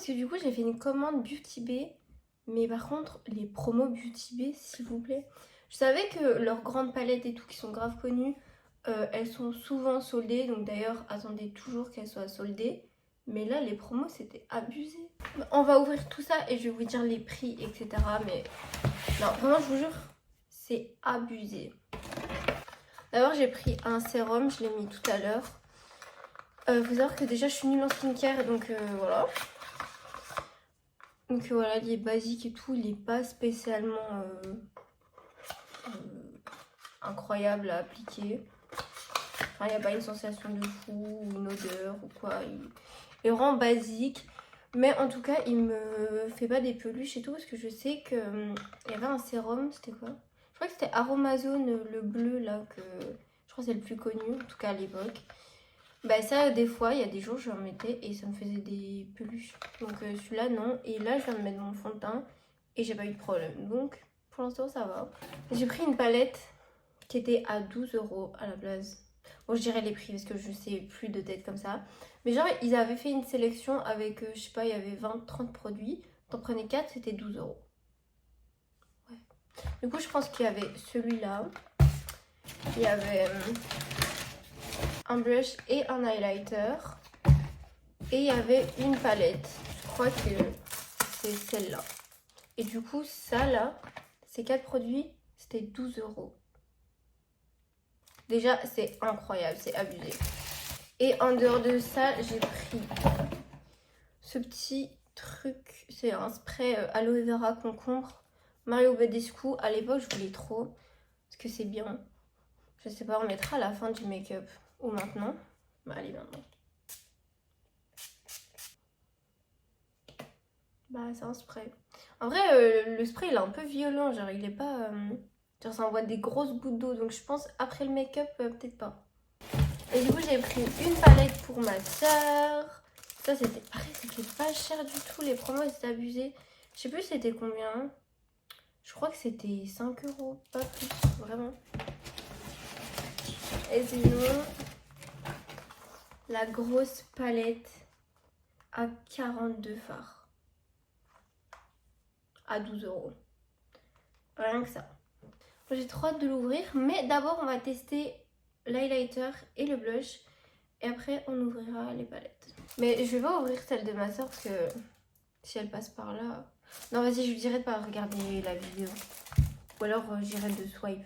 parce que du coup j'ai fait une commande Beauty Bay. Mais par contre, les promos Beauty Bay, s'il vous plaît. Je savais que leurs grandes palettes et tout qui sont grave connues, elles sont souvent soldées. Donc d'ailleurs, attendez toujours qu'elles soient soldées. Mais là, les promos, c'était abusé. On va ouvrir tout ça et je vais vous dire les prix, etc. Mais non, vraiment, je vous jure, c'est abusé. D'abord, j'ai pris un sérum, je l'ai mis tout à l'heure. Faut savoir que déjà, je suis nulle en skincare, donc voilà. Donc voilà, il est basique et tout, il n'est pas spécialement incroyable à appliquer. Enfin, il n'y a pas une sensation de fou ou une odeur ou quoi. Il est vraiment basique. Mais en tout cas, il me fait pas des peluches et tout parce que je sais qu'il y avait un sérum, c'était quoi? Je crois que c'était Aromazone, le bleu là, que je crois que c'est le plus connu, en tout cas à l'époque. Bah ça, des fois, il y a des jours, je en mettais et ça me faisait des peluches. Donc celui-là, non. Et là, je viens de mettre mon fond de teint et j'ai pas eu de problème. Donc, pour l'instant, ça va. J'ai pris une palette qui était à 12 € à la place. Bon, je dirais les prix parce que je sais plus de tête comme ça. Mais genre, ils avaient fait une sélection avec, je sais pas, il y avait 20-30 produits. T'en prenais 4, c'était 12 €. Ouais. Du coup, je pense qu'il y avait celui-là. Il y avait un blush et un highlighter. Et il y avait une palette. Je crois que c'est celle-là. Et du coup, ça là, ces 4 produits, c'était 12 €. Déjà, c'est incroyable, c'est abusé. Et en dehors de ça, j'ai pris ce petit truc. C'est un spray aloe vera concombre. Mario Badescu. À l'époque, je voulais trop. Parce que c'est bien. Je sais pas, on mettra à la fin du make-up. Ou maintenant. Bah, allez, maintenant. Bah, c'est un spray. En vrai, le spray, il est un peu violent. Genre, il est pas... genre, ça envoie des grosses gouttes d'eau. Donc, je pense, après le make-up, peut-être pas. Et du coup, j'ai pris une palette pour ma soeur. Ça, c'était pareil, c'était pas cher du tout. Les promos, c'était abusé. Je sais plus c'était combien. Je crois que c'était 5 €, pas plus, vraiment. Et sinon, la grosse palette à 42 fards. À 12 €. Rien que ça. J'ai trop hâte de l'ouvrir. Mais d'abord, on va tester l'highlighter et le blush. Et après, on ouvrira les palettes. Mais je vais pas ouvrir celle de ma soeur parce que si elle passe par là... Non, vas-y, je lui dirai de pas regarder la vidéo. Ou alors j'irai de swipe.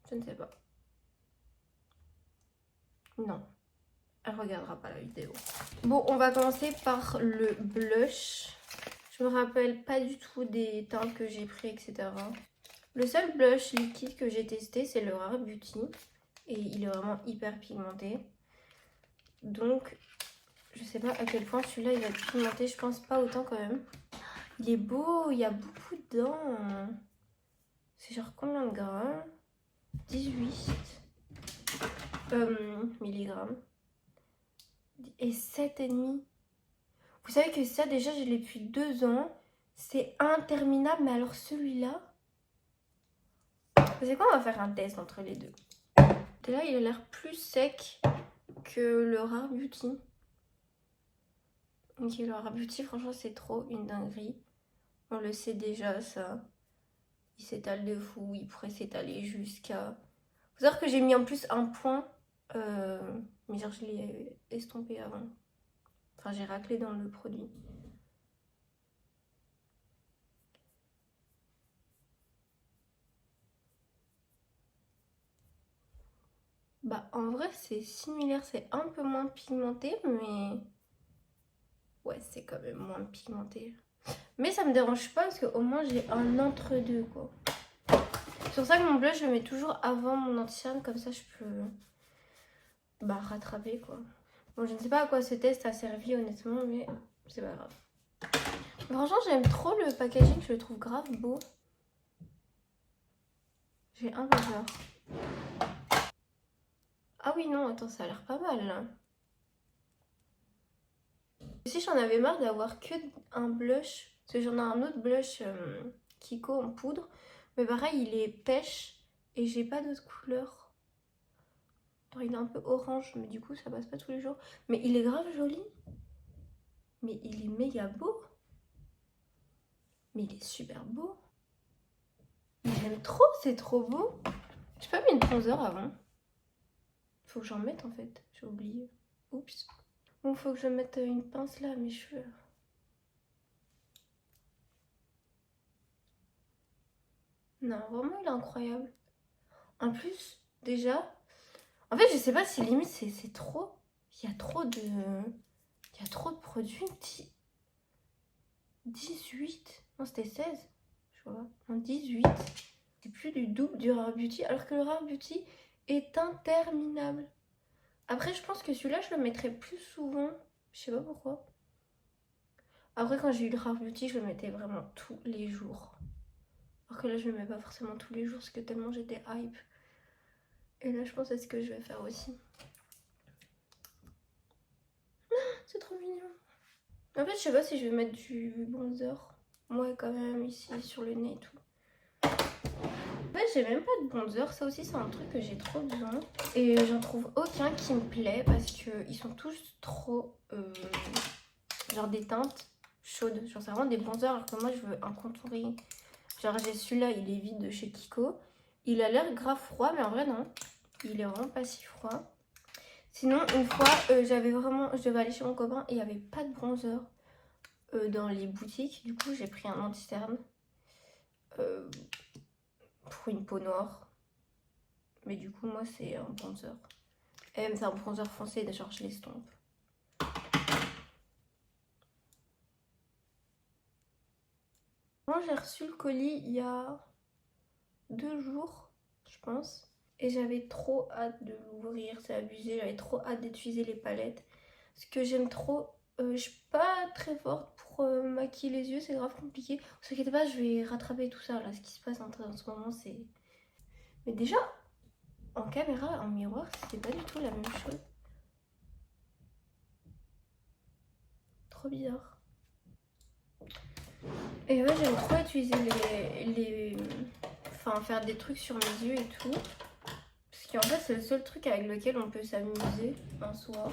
Je ne sais pas. Non, elle regardera pas la vidéo. Bon, on va commencer par le blush. Je me rappelle pas du tout des teintes que j'ai pris, etc. Le seul blush liquide que j'ai testé, c'est le Rare Beauty. Et il est vraiment hyper pigmenté. Donc, je sais pas à quel point celui-là il va être pigmenté. Je pense pas autant quand même. Il est beau, il y a beaucoup dedans. C'est genre combien de grammes? 18 milligrammes. Et 7,5. Vous savez que ça déjà je l'ai depuis 2 ans. C'est interminable. Mais alors celui-là... Vous savez quoi, on va faire un test entre les deux. Et là il a l'air plus sec que le Rare Beauty. Ok, le Rare Beauty franchement c'est trop une dinguerie. On le sait déjà ça. Il s'étale de fou. Il pourrait s'étaler jusqu'à... Faut savoir que j'ai mis en plus un point. Mais genre je l'ai estompé avant. Enfin j'ai raclé dans le produit. Bah en vrai c'est similaire, c'est un peu moins pigmenté mais... Ouais c'est quand même moins pigmenté. Mais ça me dérange pas parce qu'au moins j'ai un entre-deux quoi. C'est pour ça que mon blush je le mets toujours avant mon anti-cerne, comme ça je peux rattraper quoi. Bon je ne sais pas à quoi ce test a servi honnêtement mais c'est pas grave. Franchement j'aime trop le packaging, je le trouve grave beau. J'ai un peu peur. Ah oui non attends ça a l'air pas mal là. Si j'en avais marre d'avoir que un blush, parce que j'en ai un autre blush Kiko en poudre, mais pareil il est pêche et j'ai pas d'autre couleur. Alors, il est un peu orange mais du coup ça passe pas tous les jours, mais il est grave joli. Mais il est méga beau. Mais il est super beau. Mais j'aime trop, c'est trop beau. J'ai pas mis de bronzer avant. Faut que j'en mette en fait, j'ai oublié. Oups. Bon, faut que je mette une pince là à mes cheveux. Non, vraiment, il est incroyable. En plus, déjà, en fait, je sais pas si limite c'est trop. Il y a trop de. Il y a trop de produits. 18. Non, c'était 16. Je vois. En 18. C'est plus du double du Rare Beauty. Alors que le Rare Beauty est interminable. Après, je pense que celui-là, je le mettrais plus souvent. Je sais pas pourquoi. Après, quand j'ai eu le Rare Beauty, je le mettais vraiment tous les jours. Alors que là, je le mets pas forcément tous les jours parce que tellement j'étais hype. Et là, je pense à ce que je vais faire aussi. C'est trop mignon. En fait, je sais pas si je vais mettre du bronzer. Moi, quand même, ici, sur le nez et tout. En fait, j'ai même pas de bronzer. Ça aussi, c'est un truc que j'ai trop besoin. Et j'en trouve aucun qui me plaît parce qu'ils sont tous trop... genre des teintes chaudes. Genre, c'est vraiment des bronzers alors que moi, je veux un contouring. Genre, j'ai celui-là, il est vide de chez Kiko. Il a l'air grave froid, mais en vrai, non. Il est vraiment pas si froid. Sinon, une fois, je devais aller chez mon copain et il n'y avait pas de bronzer dans les boutiques. Du coup, j'ai pris un anti-cerne pour une peau noire. Mais du coup, moi, c'est un bronzer. Et c'est un bronzer foncé, genre, je l'estompe. Moi, j'ai reçu le colis il y a 2 jours, je pense. Et j'avais trop hâte de l'ouvrir, c'est abusé. J'avais trop hâte d'utiliser les palettes. Parce que j'aime trop. Je suis pas très forte pour maquiller les yeux, c'est grave compliqué. Ne vous inquiétez pas, je vais rattraper tout ça. Là, ce qui se passe en ce moment, c'est. Mais déjà, en caméra, en miroir, c'est pas du tout la même chose. Trop bizarre. Et ouais, j'aime trop utiliser enfin, faire des trucs sur mes yeux et tout. Parce qu'en fait, c'est le seul truc avec lequel on peut s'amuser un soir.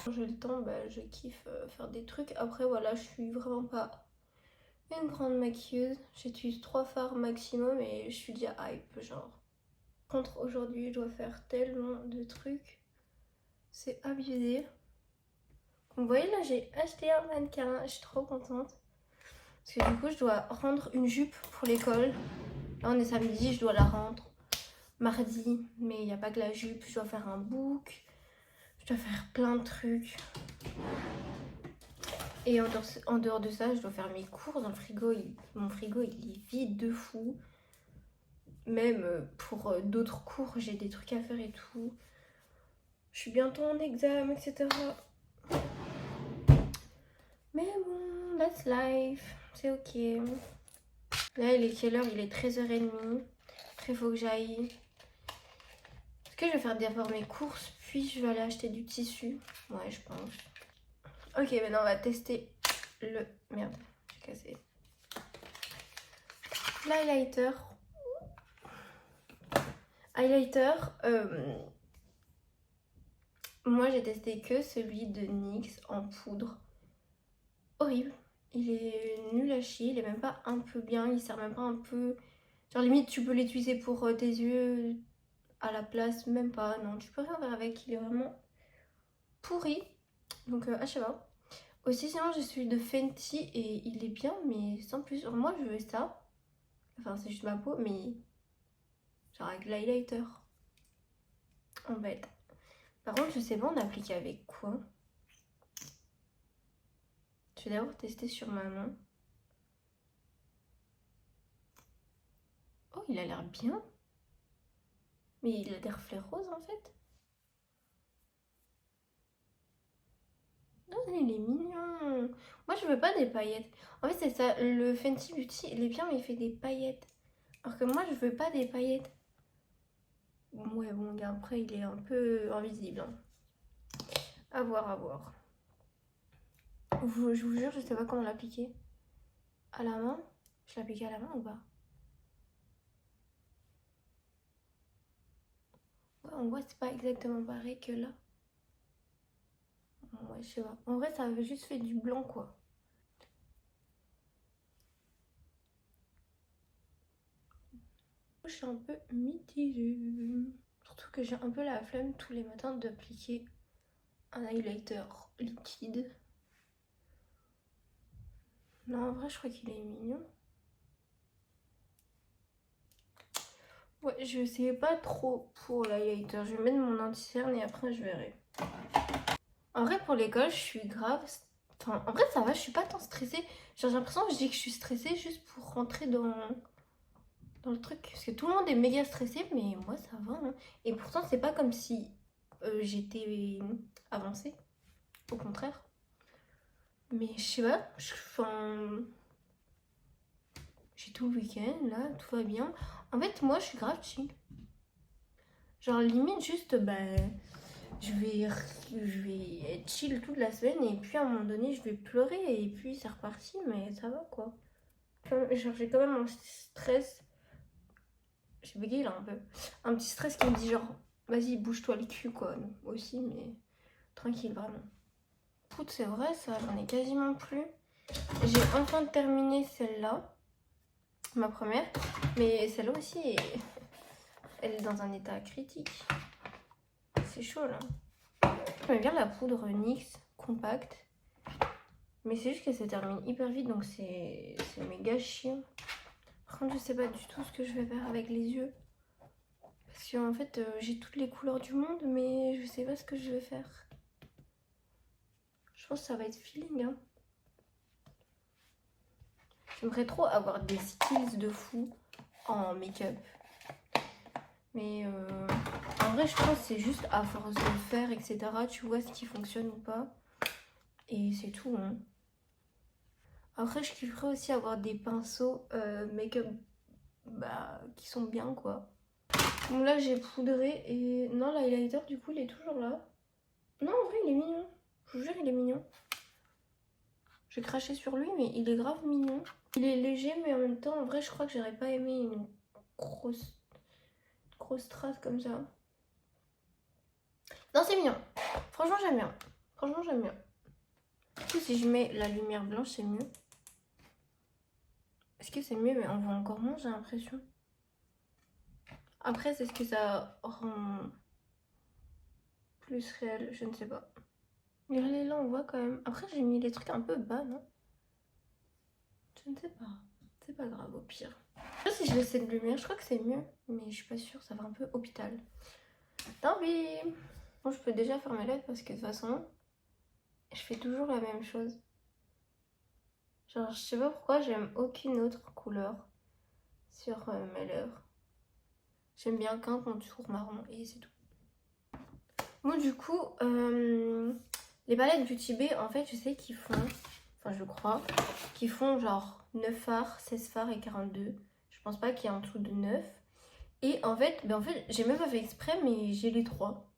Quand j'ai le temps, bah, je kiffe faire des trucs. Après, voilà, je suis vraiment pas une grande maquilleuse. J'utilise 3 fards maximum et je suis déjà hype, genre. Par contre, aujourd'hui, je dois faire tellement de trucs. C'est abusé. Vous voyez, là, j'ai acheté un mannequin. Je suis trop contente. Parce que du coup, je dois rendre une jupe pour l'école. Là, on est samedi, je dois la rendre mardi. Mais il n'y a pas que la jupe. Je dois faire un book. Je dois faire plein de trucs. Et en dehors de ça, je dois faire mes courses dans le frigo. Mon frigo, il est vide de fou. Même pour d'autres cours, j'ai des trucs à faire et tout. Je suis bientôt en examen, etc. Mais bon, that's life. C'est ok. Là, il est quelle heure? Il est 13h30. Après, il faut que j'aille. Est-ce que je vais faire d'abord mes courses, puis je vais aller acheter du tissu? Ouais, je pense. Ok, maintenant on va tester le... Merde, j'ai cassé. L'highlighter. Highlighter. Moi, j'ai testé que celui de NYX en poudre. Horrible. Il est nul à chier. Il est même pas un peu bien. Il sert même pas un peu... Genre limite, tu peux l'utiliser pour tes yeux à la place. Même pas. Non, tu peux rien faire avec. Il est vraiment pourri. Donc, je sais pas. Aussi, sinon, j'ai celui de Fenty et il est bien, mais sans plus. Genre, moi, je veux ça. Enfin, c'est juste ma peau, mais genre avec l'highlighter. En fait. Par contre, je sais pas, on applique avec quoi. Je vais d'abord tester sur ma main. Oh, il a l'air bien. Mais il a des reflets roses en fait. Oh, il est mignon. Moi, je veux pas des paillettes. En fait, c'est ça. Le Fenty Beauty, il est bien, mais il fait des paillettes. Alors que moi, je veux pas des paillettes. Ouais, bon, après, il est un peu invisible. Hein. À voir, à voir. Je vous jure, je sais pas comment l'appliquer. À la main? Je l'applique à la main ou pas? Ouais, on voit, c'est pas exactement pareil que là. Ouais, je sais pas. En vrai, ça avait juste fait du blanc, quoi. Je suis un peu mitigée. Surtout que j'ai un peu la flemme tous les matins d'appliquer un highlighter liquide. Non, en vrai, je crois qu'il est mignon. Ouais, je sais pas trop pour l'highlighter. Je vais mettre mon anti-cerne et après, je verrai. En vrai, pour l'école, je suis grave... Enfin, en vrai, ça va, je suis pas tant stressée. Genre, j'ai l'impression que je dis que je suis stressée juste pour rentrer dans le truc. Parce que tout le monde est méga stressé, mais moi, ça va. Hein. Et pourtant, c'est pas comme si j'étais avancée. Au contraire. Mais je sais pas, enfin, j'ai tout le week-end, là, tout va bien. En fait, moi, je suis grave chill. Genre, limite, juste, je vais être chill toute la semaine et puis à un moment donné, je vais pleurer et puis c'est reparti, mais ça va, quoi. Genre, j'ai quand même un stress, j'ai bégayé là un peu, un petit stress qui me dit genre, vas-y, bouge-toi le cul, quoi, aussi, mais tranquille, vraiment. Écoute, c'est vrai, ça, j'en ai quasiment plus. J'ai enfin terminé celle-là. Ma première, mais celle-là aussi, elle est dans un état critique. C'est chaud là. J'aime bien la poudre NYX compacte, mais c'est juste qu'elle se termine hyper vite, donc c'est méga chiant. Par contre, je sais pas du tout ce que je vais faire avec les yeux. Parce qu'en fait, j'ai toutes les couleurs du monde, mais je sais pas ce que je vais faire. Je pense que ça va être feeling. Hein. J'aimerais trop avoir des skills de fou en make-up. Mais en vrai, je pense que c'est juste à force de le faire, etc. Tu vois ce qui fonctionne ou pas. Et c'est tout. Hein. Après, je kifferais aussi avoir des pinceaux make-up qui sont bien, quoi. Donc là, j'ai poudré et... Non, l'highlighter, du coup, il est toujours là. Non, en vrai, il est mignon. Je vous jure, il est mignon. J'ai craché sur lui, mais il est grave mignon. Il est léger, mais en même temps, en vrai, je crois que j'aurais pas aimé une grosse trace comme ça. Non, c'est mignon. Franchement, j'aime bien. Franchement, j'aime bien. Du coup, si je mets la lumière blanche, c'est mieux. Est-ce que c'est mieux? Mais on voit encore moins, j'ai l'impression. Après, c'est ce que ça rend plus réel, je ne sais pas. Regardez là, on voit quand même. Après, j'ai mis les trucs un peu bas, non? Je ne sais pas. C'est pas grave, au pire. Je sais pas si je laisse cette lumière, je crois que c'est mieux. Mais je suis pas sûre, ça va un peu hôpital. Tant pis. Bon, je peux déjà faire mes lèvres parce que de toute façon, je fais toujours la même chose. Genre, je sais pas pourquoi j'aime aucune autre couleur sur mes lèvres. J'aime bien qu'un contour marron et c'est tout. Moi, du coup, les palettes Beauty Bay, en fait, je sais qu'ils font, enfin, je crois, qu'ils font genre 9 fards, 16 fards et 42. Je pense pas qu'il y ait en dessous de 9. Et en fait, j'ai même pas fait exprès, mais j'ai les 3.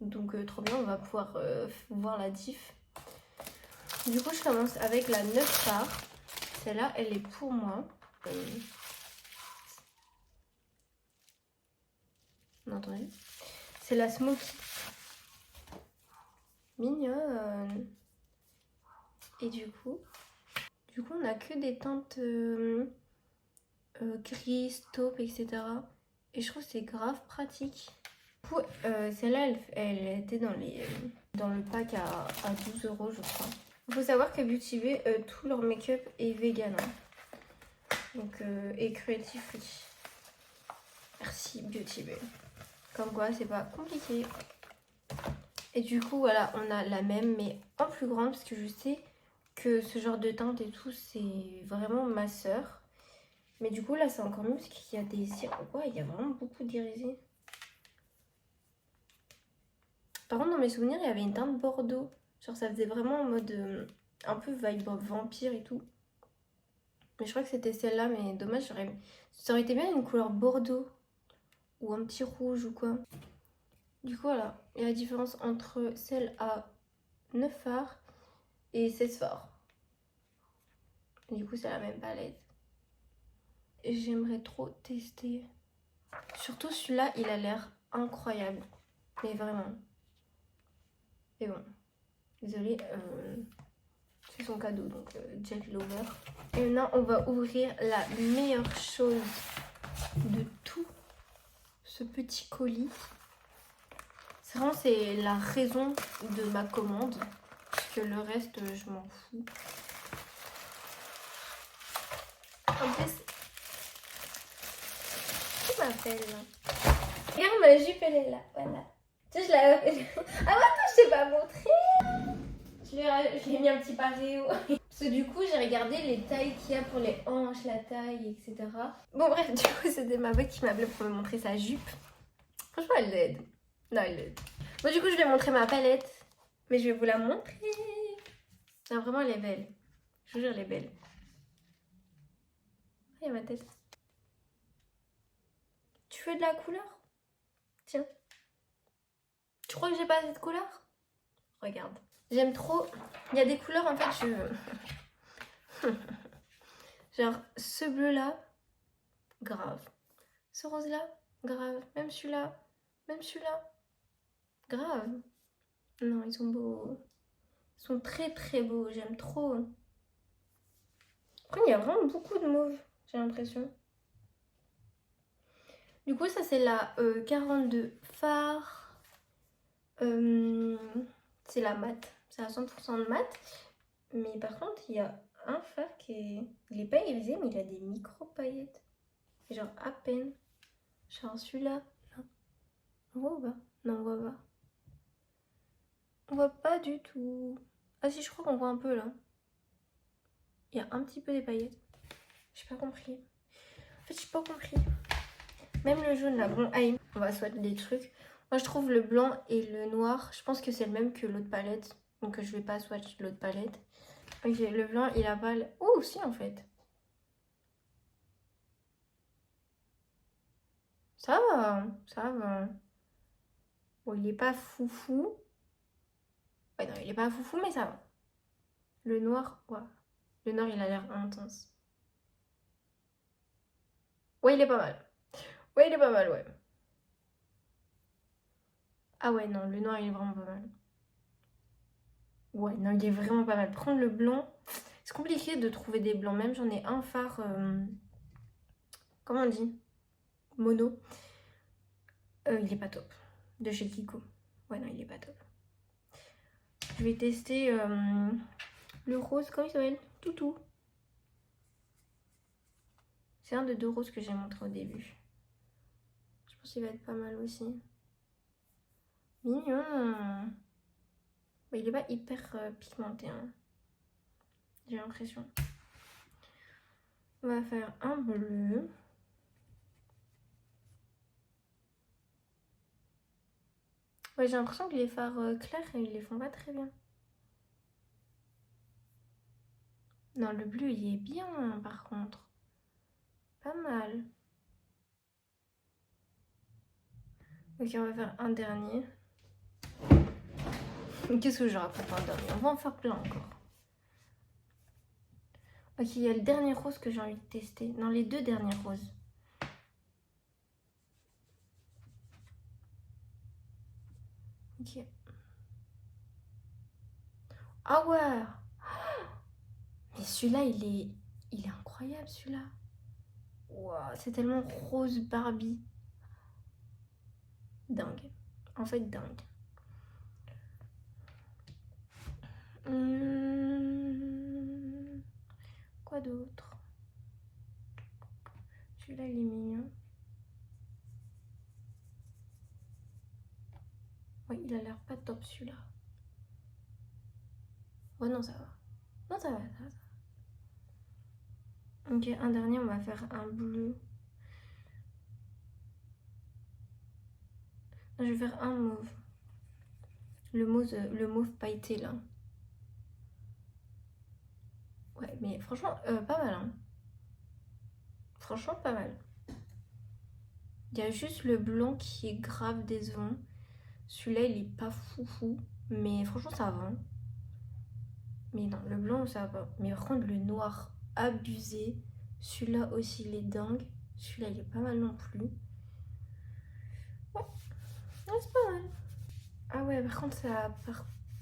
Donc, trop bien, on va pouvoir voir la diff. Du coup, je commence avec la 9 fards. Celle-là, elle est pour moi. On a entendu. C'est la Smoky. Mignonne. Et du coup, on a que des teintes gris, taupe, etc. Et je trouve que c'est grave pratique. Du coup, celle-là, elle était dans le pack à 12 euros, je crois. Il faut savoir que Beauty Bay, tout leur make-up est vegan. Hein. Donc, et cruelty free. Merci Beauty Bay. Comme quoi, c'est pas compliqué. Et du coup, voilà, on a la même, mais en plus grande, parce que je sais que ce genre de teinte et tout, c'est vraiment ma sœur. Mais du coup, là, c'est encore mieux, parce qu'il y a des... Ouais, il y a vraiment beaucoup d'irisés. Par contre, dans mes souvenirs, il y avait une teinte bordeaux. Genre, ça faisait vraiment en mode... un peu vibe vampire et tout. Mais je crois que c'était celle-là, mais dommage, ça aurait été bien une couleur bordeaux. Ou un petit rouge ou quoi. Du coup, voilà. Il y a la différence entre celle à 9 fards et 16 fards. Du coup, c'est la même palette. Et j'aimerais trop tester. Surtout celui-là, il a l'air incroyable. Mais vraiment. Et bon. Désolée, c'est son cadeau, donc Jack Lover. Et maintenant, on va ouvrir la meilleure chose de tout ce petit colis. C'est la raison de ma commande. Parce que le reste, je m'en fous. En plus, qui m'appelle là? Regarde, ma jupe, elle est là. Voilà. Tu sais, je la... Ah, attends, je t'ai pas montré. Je l'ai mis un petit paréo. Parce que du coup, j'ai regardé les tailles qu'il y a pour les hanches, la taille, etc. Bon, bref, du coup, c'était ma mec qui m'appelait pour me montrer sa jupe. Franchement, elle l'aide. Non, elle l'aide. Bon, du coup, je vais montrer ma palette. Mais je vais vous la montrer. Non, vraiment, elle est belle. Je vous jure, elle est belle. Ah, il y a ma tête. Tu veux de la couleur? Tiens. Tu crois que j'ai pas assez de couleur? Regarde. J'aime trop. Il y a des couleurs, en fait, je... Genre, ce bleu-là, grave. Ce rose-là, grave. Même celui-là, grave. Non, ils sont beaux. Ils sont très très beaux, j'aime trop. Après, il y a vraiment beaucoup de mauve, j'ai l'impression. Du coup, ça c'est la 42 phare. C'est la mat. C'est à 100% de mat. Mais par contre, il y a un phare qui est... Il est pas irisé, mais il a des micro-paillettes. Genre à peine. Genre celui-là. Là. On voit ou pas? Non, on voit pas. On voit pas du tout. Ah si, je crois qu'on voit un peu là. Il y a un petit peu des paillettes. J'ai pas compris. En fait, j'ai pas compris. Même le jaune là, bon, allez, on va swatcher des trucs. Moi, je trouve le blanc et le noir, je pense que c'est le même que l'autre palette. Donc, je vais pas swatch l'autre palette. Ok, le blanc, il a pas... Oh, si, en fait. Ça va, ça va. Bon, il est pas foufou. Ouais, non, il est pas foufou, mais ça va. Le noir, ouais. Le noir, il a l'air intense. Ouais, il est pas mal. Ouais, il est pas mal, ouais. Ah ouais, non, le noir, il est vraiment pas mal. Ouais, non, il est vraiment pas mal. Prendre le blanc, c'est compliqué de trouver des blancs. Même j'en ai un phare, comment on dit? Mono. Il est pas top. De chez Kiko. Ouais, non, il est pas top. Je vais tester le rose, comment il s'appelle? Toutou. C'est un des deux roses que j'ai montré au début. Je pense qu'il va être pas mal aussi. Mignon. Mais il est pas hyper pigmenté, hein. J'ai l'impression. On va faire un bleu. Ouais, j'ai l'impression que les fards clairs, ils les font pas très bien. Non, le bleu, il est bien, par contre. Pas mal. Ok, on va faire un dernier. Qu'est-ce que j'aurais pour un dernier? On va en faire plein encore. Ok, il y a le dernier rose que j'ai envie de tester. Non, les deux derniers roses. Ok. Ah ouais! Mais celui-là, il est incroyable, celui-là. Wow, c'est tellement rose Barbie. Dingue. En fait, dingue. Quoi d'autre? Celui-là, il est mignon. Ouais, il a l'air pas top, celui-là. Ouais, non, ça va. Non, ça va, ça va. Ok, un dernier, on va faire un bleu. Non, je vais faire un mauve. Le mauve pailleté, là. Ouais, mais franchement, pas mal, hein. Franchement, pas mal. Il y a juste le blanc qui est grave décevant. Celui-là, il est pas foufou. Mais franchement, ça va. Mais non, le blanc, ça va pas. Mais par contre, le noir, abusé. Celui-là aussi, il est dingue. Celui-là, il est pas mal non plus. Ouais, c'est pas mal. Ah ouais, par contre, ça part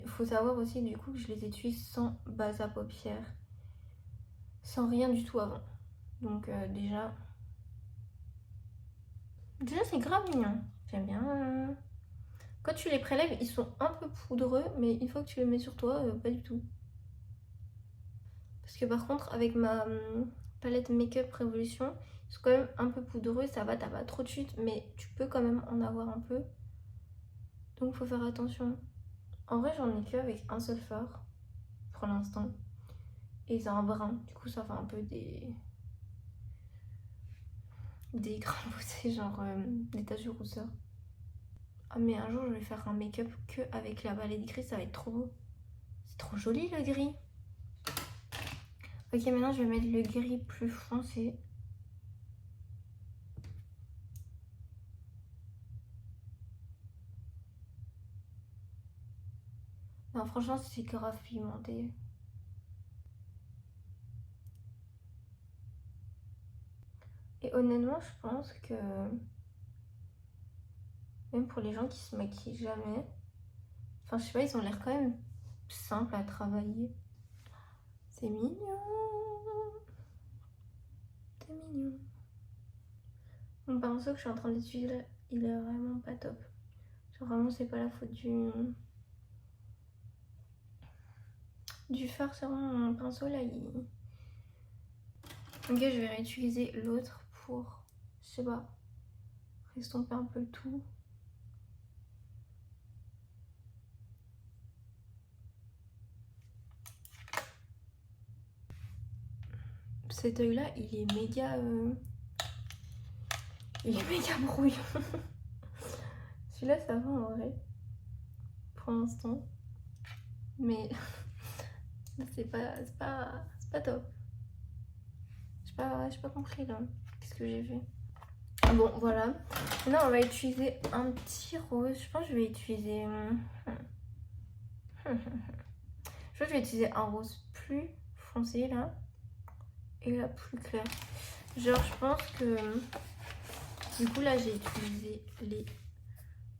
Il faut savoir aussi du coup que je les utilise sans base à paupières. Sans rien du tout avant. Donc déjà c'est grave mignon. J'aime bien. Quand tu les prélèves, ils sont un peu poudreux, mais une fois que tu les mets sur toi, pas du tout. Parce que par contre, avec ma palette Make-up Révolution, ils sont quand même un peu poudreux, ça va, t'as pas trop de chute, mais tu peux quand même en avoir un peu. Donc faut faire attention. En vrai, j'en ai que avec un seul fard pour l'instant. Et c'est un brun, du coup ça fait un peu des grains bossés, genre des taches de rousseur. Ah mais un jour je vais faire un make-up que avec la palette gris, ça va être trop beau. C'est trop joli le gris. Ok, maintenant je vais mettre le gris plus foncé. Non, franchement, c'est grave pigmenté. Et honnêtement, je pense que même pour les gens qui se maquillent jamais, enfin, je sais pas, ils ont l'air quand même simples à travailler. C'est mignon. C'est mignon. Mon pinceau que je suis en train d'utiliser, il est vraiment pas top. Genre, vraiment, c'est pas la faute du fard sur mon pinceau là. Ok, je vais réutiliser l'autre pour, je sais pas, estomper un peu le tout. Cet œil là, il est méga brouillon. Celui-là, ça va en vrai. Pour l'instant. Mais c'est pas top. J'ai pas compris là. Qu'est-ce que j'ai fait? Bon, voilà. Maintenant, on va utiliser un petit rose. Je pense que je vais utiliser... Je pense que je vais utiliser un rose plus foncé là. Et là, plus clair. Genre, je pense que... Du coup, là, j'ai utilisé les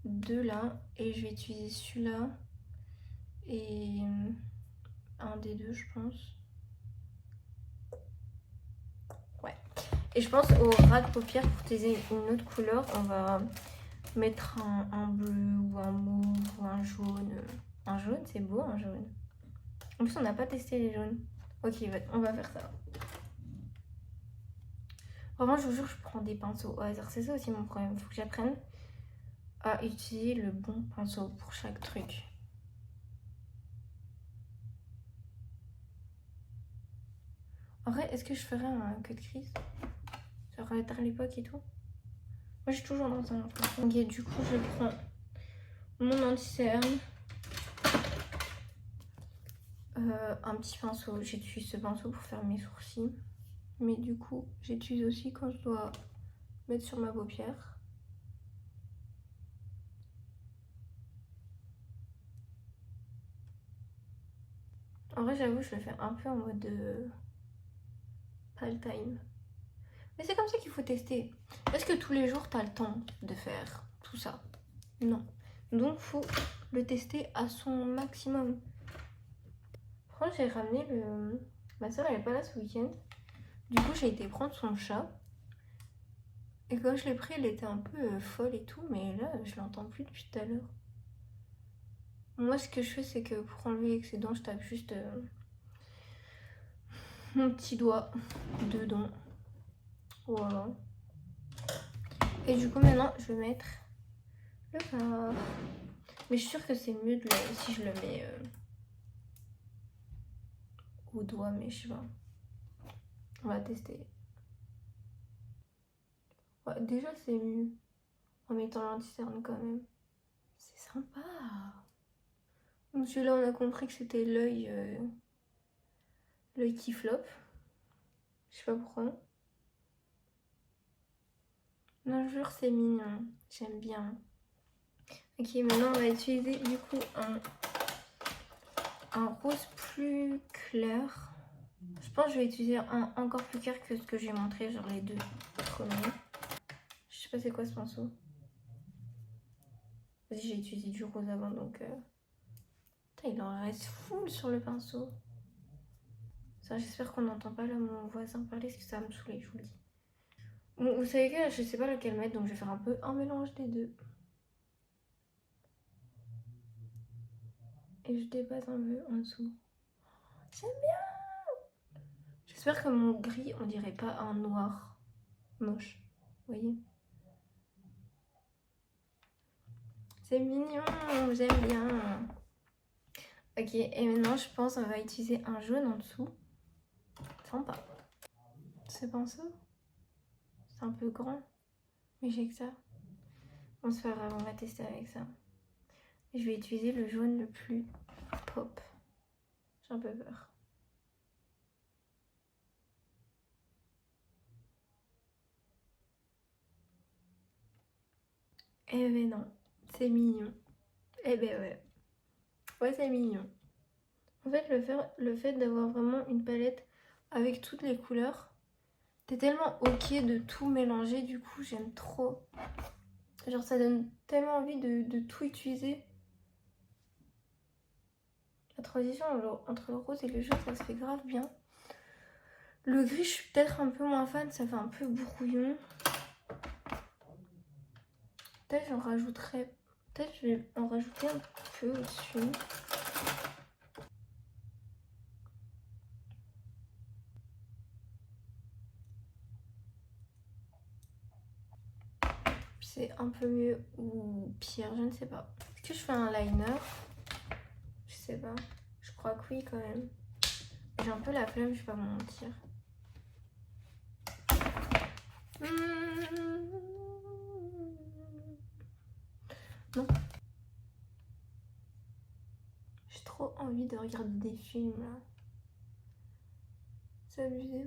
deux là. Et je vais utiliser celui-là. Et un des deux, je pense. Ouais. Et je pense au ras de paupières, pour utiliser une autre couleur, on va mettre un bleu ou un mauve ou un jaune. Un jaune, c'est beau, un jaune. En plus, on n'a pas testé les jaunes. Ok, on va faire ça. Vraiment, je vous jure, je prends des pinceaux au hasard. C'est ça aussi mon problème. Il faut que j'apprenne à utiliser le bon pinceau pour chaque truc. En vrai, est-ce que je ferais un cut crease? Genre à l'époque et tout? Moi, je suis toujours dans un... Ok, du coup, je prends mon anti-cerne. Un petit pinceau. J'utilise ce pinceau pour faire mes sourcils. Mais du coup, j'utilise aussi quand je dois mettre sur ma paupière. En vrai, j'avoue, je le fais un peu en mode pas le time. Mais c'est comme ça qu'il faut tester. Est-ce que tous les jours, t'as le temps de faire tout ça? Non. Donc, faut le tester à son maximum. Franchement, j'ai ramené le... Ma soeur, elle est pas là ce week-end. Du coup, j'ai été prendre son chat. Et quand je l'ai pris, elle était un peu folle et tout. Mais là, je l'entends plus depuis tout à l'heure. Moi, ce que je fais, c'est que pour enlever l'excédent, je tape juste mon petit doigt dedans. Voilà. Et du coup, maintenant, je vais mettre le fard. Mais je suis sûre que c'est mieux si je le mets au doigt, mais je sais pas. On va tester. Ouais, déjà, c'est mieux en mettant l'anti-cerne quand même. C'est sympa. Donc celui-là, on a compris que c'était l'œil qui floppe. Je sais pas pourquoi. Non, je jure, c'est mignon. J'aime bien. Ok, maintenant, on va utiliser du coup un rose plus clair. Je pense que je vais utiliser un encore plus clair que ce que j'ai montré, genre les deux premiers. Je sais pas c'est quoi ce pinceau. Vas-y, j'ai utilisé du rose avant, donc... Putain, il en reste full sur le pinceau. Ça, j'espère qu'on n'entend pas là mon voisin parler, parce que ça va me saouler, je vous le dis. Bon, vous savez que je sais pas lequel mettre, donc je vais faire un peu un mélange des deux. Et je dépasse un peu en dessous. J'aime bien. J'espère que mon gris, on dirait pas un noir moche. Vous voyez? C'est mignon, j'aime bien. Ok, et maintenant je pense qu'on va utiliser un jaune en dessous. Sympa. Ce pinceau, c'est un peu grand, mais j'ai que ça. Bon, c'est pas grave, on va tester avec ça. Et je vais utiliser le jaune le plus pop. J'ai un peu peur. Eh ben non, c'est mignon. Eh ben ouais. Ouais, c'est mignon. En fait, le fait d'avoir vraiment une palette avec toutes les couleurs, t'es tellement ok de tout mélanger, du coup, j'aime trop. Genre, ça donne tellement envie de tout utiliser. La transition entre le rose et le jaune, ça se fait grave bien. Le gris, je suis peut-être un peu moins fan, ça fait un peu brouillon. Peut-être j'en rajouterai. Peut-être je vais en rajouter un peu au-dessus. C'est un peu mieux ou pire, je ne sais pas. Est-ce que je fais un liner? Je sais pas. Je crois que oui quand même. J'ai un peu la flemme, je vais pas me mentir. Non. J'ai trop envie de regarder des films là. C'est abusé.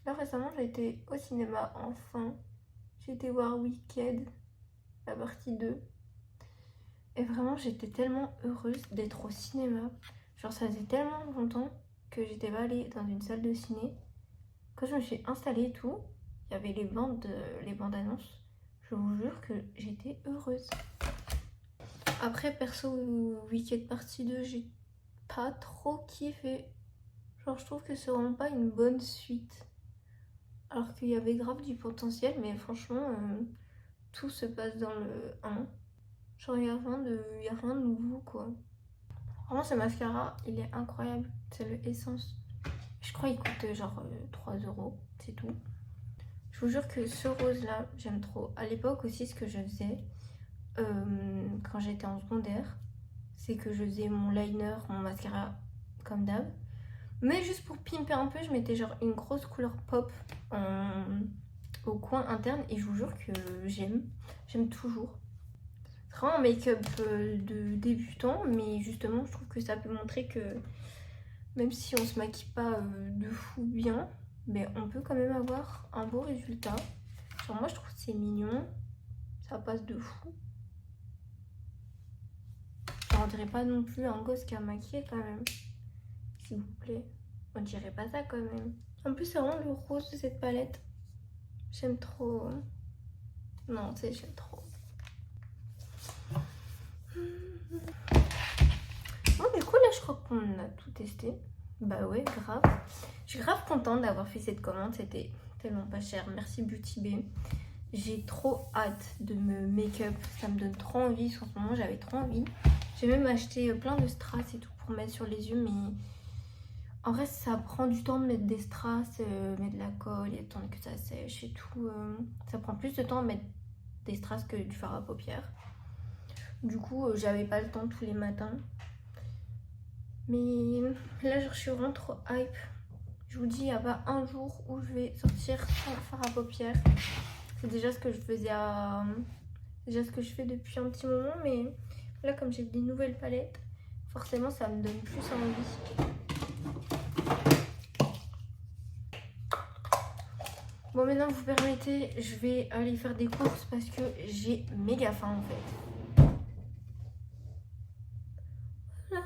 Là récemment j'ai été au cinéma enfin. J'ai été voir Wicked, la partie 2. Et vraiment j'étais tellement heureuse d'être au cinéma. Genre ça faisait tellement longtemps que j'étais pas allée dans une salle de ciné. Quand je me suis installée et tout, il y avait les bandes annonces. Je vous jure que j'étais heureuse. Après perso Wicked partie 2, j'ai pas trop kiffé. Genre je trouve que c'est vraiment pas une bonne suite. Alors qu'il y avait grave du potentiel, mais franchement tout se passe dans le 1. Genre y a rien de nouveau quoi. Vraiment ce mascara il est incroyable. C'est le Essence. Je crois qu'il coûte genre 3 euros, c'est tout. Je vous jure que ce rose là j'aime trop. À l'époque aussi ce que je faisais quand j'étais en secondaire, c'est que je faisais mon liner, mon mascara comme d'hab. Mais juste pour pimper un peu, je mettais genre une grosse couleur pop au coin interne. Et je vous jure que j'aime toujours. C'est vraiment un make-up de débutant, mais justement je trouve que ça peut montrer que même si on se maquille pas de fou bien, mais on peut quand même avoir un beau résultat. Genre moi je trouve que c'est mignon, ça passe de fou. Genre, on dirait pas non plus un gosse qui a maquillé quand même, s'il vous plaît. On dirait pas ça quand même. En plus c'est vraiment le rose de cette palette. J'aime trop. Non, tu sais, j'aime trop. Bon, du coup, là, je crois qu'on a tout testé. Bah ouais, grave. Je suis grave contente d'avoir fait cette commande. C'était tellement pas cher. Merci Beauty Bay. J'ai trop hâte de me make-up. Ça me donne trop envie. En ce moment, j'avais trop envie. J'ai même acheté plein de strass et tout pour mettre sur les yeux. Mais en vrai, ça prend du temps de mettre des strass, mettre de la colle et attendre que ça sèche et tout. Ça prend plus de temps de mettre des strass que du fard à paupières. Du coup, j'avais pas le temps tous les matins. Mais là, je suis vraiment trop hype. Je vous dis, il n'y a pas un jour où je vais sortir sans fard à paupières. C'est déjà ce que je faisais déjà ce que je fais depuis un petit moment. Mais là, comme j'ai des nouvelles palettes, forcément, ça me donne plus envie. Bon, maintenant, vous permettez, je vais aller faire des courses parce que j'ai méga faim en fait. Voilà.